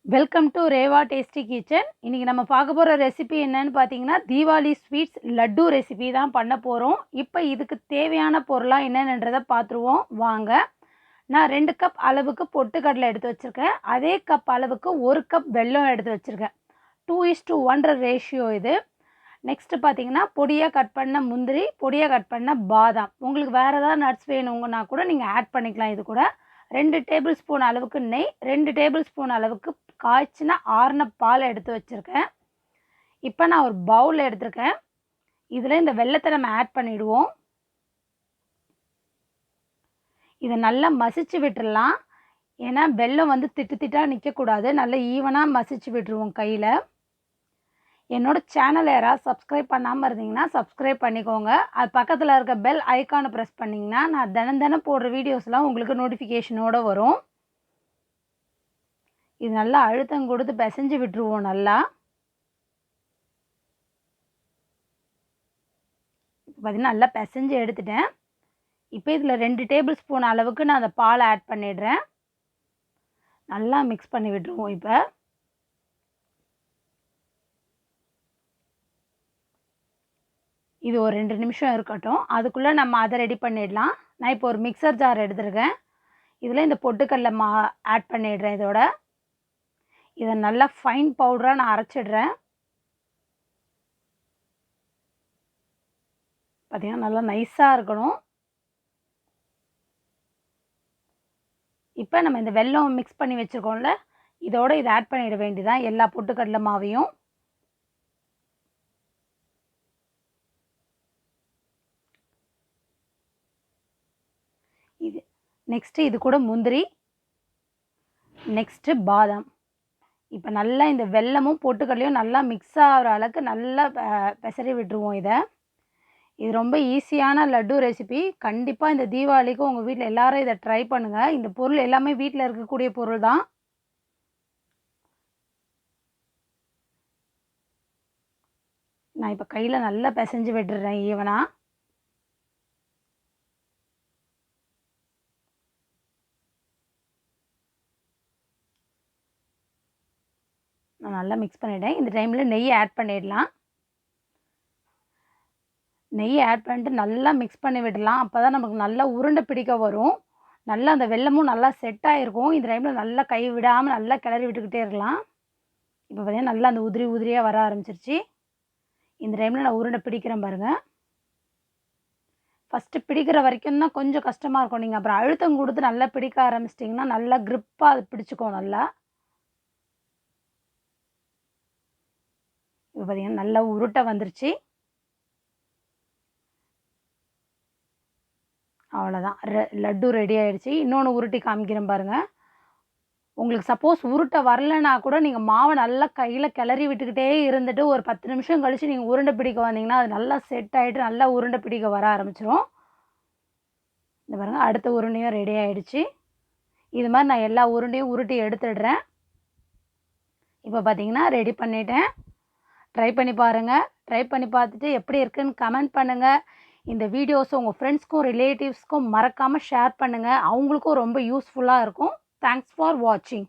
Welcome to Reva tasty kitchen. இன்றைக்கி நம்ம பார்க்க போகிற ரெசிபி என்னன்னு பார்த்தீங்கன்னா, தீபாவளி ஸ்வீட்ஸ் லட்டு ரெசிபி தான் பண்ண போகிறோம். இப்போ இதுக்கு தேவையான பொருளாக என்னென்னன்றதை பார்த்துருவோம் வாங்க. நான் 2 கப் அளவுக்கு பொட்டுக்கடலை எடுத்து வச்சுருக்கேன். அதே கப் அளவுக்கு 1 கப் வெல்லம் எடுத்து வச்சுருக்கேன். 2:1 ரேஷியோ இது. நெக்ஸ்ட்டு பார்த்தீங்கன்னா, பொடியாக கட் பண்ண முந்திரி, பொடியாக கட் பண்ண பாதாம். உங்களுக்கு வேறு ஏதாவது நட்ஸ் வேணுங்கன்னா கூட நீங்கள் ஆட் பண்ணிக்கலாம். இது கூட 2 டேபிள் ஸ்பூன் அளவுக்கு நெய், 2 டேபிள் ஸ்பூன் அளவுக்கு காய்ச்சின ஆறின பால் எடுத்து வச்சுருக்கேன். இப்போ நான் ஒரு பவுல் எடுத்திருக்கேன். இதில் இந்த வெல்லத்தை நம்ம ஆட் பண்ணிவிடுவோம். இதை நல்லா மசிச்சு விட்டுடலாம். ஏன்னா வெல்லம் வந்து திட்டு திட்டாக நிற்கக்கூடாது. நல்லா ஈவனாக மசிச்சு விட்டுருவோம் கையில். என்னோடய சேனலை யாராவது சப்ஸ்கிரைப் பண்ணாமல் இருந்தீங்கன்னா சப்ஸ்கிரைப் பண்ணிக்கோங்க. அது பக்கத்தில் இருக்க பெல் ஐக்கானை ப்ரெஸ் பண்ணிங்கன்னா நான் தினம் போடுற வீடியோஸ்லாம் உங்களுக்கு நோட்டிஃபிகேஷனோடு வரும். இது நல்லா அழுத்தம் கொடுத்து பிசைஞ்சு விட்டுருவோம். நல்லா பார்த்தீங்கன்னா நல்லா பிசைஞ்சு எடுத்துட்டேன். இப்போ இதில் 2 டேபிள் ஸ்பூன் அளவுக்கு நான் அந்த பாலை ஆட் பண்ணிடுறேன். நல்லா மிக்ஸ் பண்ணி விட்டுருவோம். இப்போ இது ஒரு 2 நிமிஷம் இருக்கட்டும். அதுக்குள்ளே நம்ம அதை ரெடி பண்ணிடலாம். நான் இப்போ ஒரு மிக்சர் ஜார் எடுத்துருக்கேன். இதில் இந்த பொட்டுக்கடலை ஆட் பண்ணிடுறேன். இதை நல்லா ஃபைன் பவுடராக நான் அரைச்சிடுறேன். பார்த்தீங்கன்னா நல்லா நைஸாக இருக்கணும். இப்போ நம்ம இந்த வெல்லம் மிக்ஸ் பண்ணி வச்சுருக்கோம்ல, இதோடு இதை ஆட் பண்ணிட வேண்டியதான் எல்லா பொட்டுக்கடலை மாவையும். இது நெக்ஸ்ட்டு இது கூட முந்திரி, நெக்ஸ்ட்டு பாதாம். இப்போ நல்லா இந்த வெல்லமும் பொட்டுக்கடலையும் நல்லா மிக்ஸ் ஆகிற அளவுக்கு நல்லா பெசரி விட்டுருவோம். இது ரொம்ப ஈஸியான லட்டு ரெசிபி. கண்டிப்பாக இந்த தீபாவளிக்கு உங்கள் வீட்டில் எல்லோரும் இதை ட்ரை பண்ணுங்கள். இந்த பொருள் எல்லாமே வீட்டில் இருக்கக்கூடிய பொருள் தான். நான் இப்போ கையில் நல்லா பிசைஞ்சு விட்டுறேன் ஈவனாக. நான் நல்லா மிக்ஸ் பண்ணிவிட்டேன். இந்த டைமில் நெய் ஆட் பண்ணிடலாம். நெய் ஆட் பண்ணிட்டு நல்லா மிக்ஸ் பண்ணி விடலாம். அப்போ தான் நமக்கு நல்லா உருண்டை பிடிக்க வரும். நல்லா அந்த வெல்லமும் நல்லா செட் ஆகிருக்கும். இந்த டைமில் நல்லா கை விடாமல் நல்லா கிளறி விட்டுக்கிட்டே இருக்கலாம். இப்போ பார்த்தீங்கன்னா நல்லா அந்த உதிரியாக வர ஆரம்பிச்சிருச்சு. இந்த டைமில் நான் உருண்டை பிடிக்கிறேன் பாருங்கள். ஃபஸ்ட்டு பிடிக்கிற வரைக்கும் தான் கொஞ்சம் கஷ்டமாக இருக்கும். நீங்கள் அப்புறம் அழுத்தம் கொடுத்து நல்லா பிடிக்க ஆரம்பிச்சிட்டிங்கன்னா நல்லா க்ரிப்பாக அது பிடிச்சிக்கும் நல்லா. இப்போ பார்த்தீங்கன்னா நல்லா உருட்டை வந்துருச்சு. அவ்வளோதான், லட்டு ரெடி ஆகிடுச்சு. இன்னொன்று உருட்டி காமிக்கிறேன் பாருங்கள். உங்களுக்கு சப்போஸ் உருட்டை வரலைன்னா கூட நீங்கள் மாவை நல்லா கையில் கிளறி விட்டுக்கிட்டே இருந்துட்டு ஒரு 10 நிமிஷம் கழித்து நீங்கள் உருண்டை பிடிக்க வந்தீங்கன்னா அது நல்லா செட் ஆகிட்டு நல்லா உருண்டை பிடிக்க வர ஆரம்பிச்சிடும். இந்த பாருங்கள், அடுத்த உருண்டையும் ரெடி ஆகிடுச்சு. இது மாதிரி நான் எல்லா உருண்டையும் உருட்டி எடுத்துடுறேன். இப்போ பார்த்தீங்கன்னா ரெடி பண்ணிட்டேன். ட்ரை பண்ணி பாருங்கள். ட்ரை பண்ணி பார்த்துட்டு எப்படி இருக்குன்னு கமெண்ட் பண்ணுங்கள். இந்த வீடியோஸை உங்கள் ஃப்ரெண்ட்ஸ்க்கும் ரிலேட்டிவ்ஸ்க்கும் மறக்காமல் ஷேர் பண்ணுங்கள். அவங்களுக்கும் ரொம்ப யூஸ்ஃபுல்லாக இருக்கும். தேங்க்ஸ் ஃபார் வாட்சிங்.